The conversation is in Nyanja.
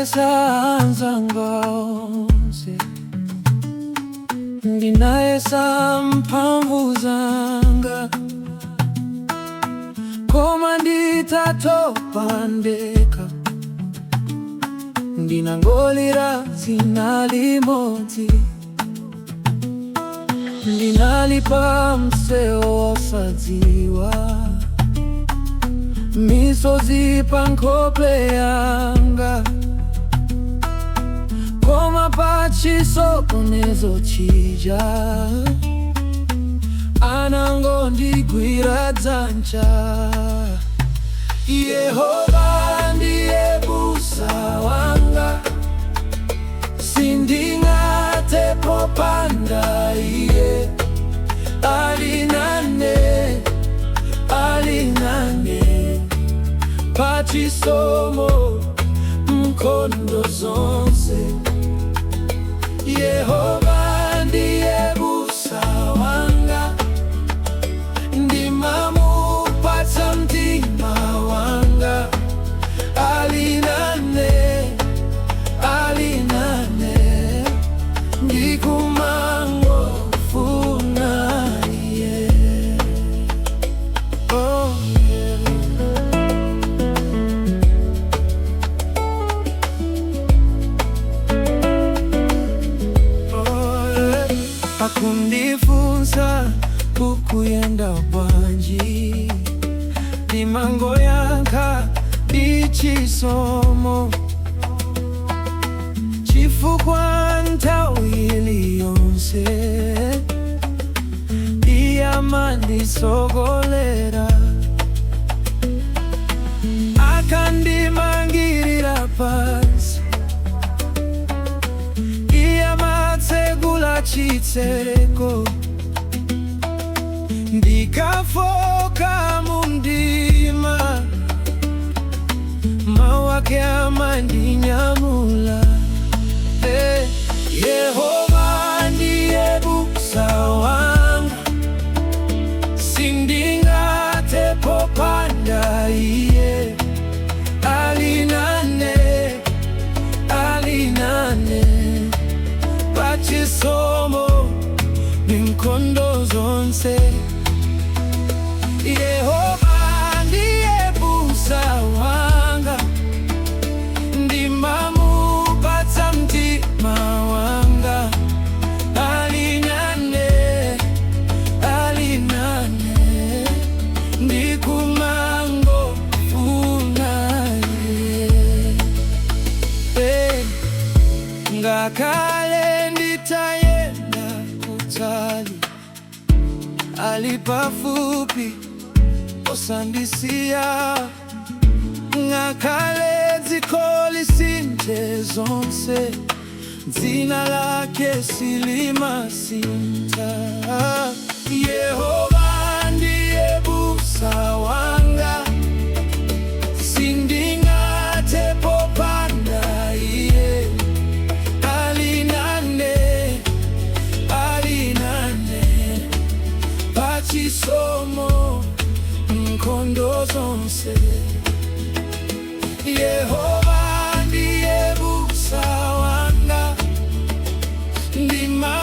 ndinayesanza ngose, ndinayesa mphamvu zanga, koma nditatopa ndekha, ndinangolira dzina limodzi. Ndinalipa mseo wosadziwa, misozi pa nkhope yanga, koma pa chisokonezo chija anangondigwira dzanja. Yehova ndiye busa wanga, sindingate popanda iye. Alinane pachisomo mkondo zonse. Yehova ndiye busa wanga, ndimamupatsa mtima wanga. Alinane ndikumangofuna iye. Oh yeah. Oh yeah. Akundifunsa kukuyenda bwanji, ndimangoyankha ichisomo, chifukwa nthawi iliyonse amandisogolera, akandimangirira pansi, amatsegula chitseko, ndikafoka mumdima, mawu ake amandinyamula. Yehova ndiye busa wanga, sindingate popanda iye. Alinane pachisomo mkondo zonse. Yehova ndiye busa wanga, ndimamupatsa mtima wanga. Alinane ndikumangofuna iye. Ngakhale nditayenda kutali, ali pafupi osandisiya. Ngakhale dziko lisinthe zonse, dzina lake silimasintha. Yehova ndiye busa wanga, sindingate popanda iye. Alinane pachisomo mkondo zonse. Yehova ndiye busa wanga, ndima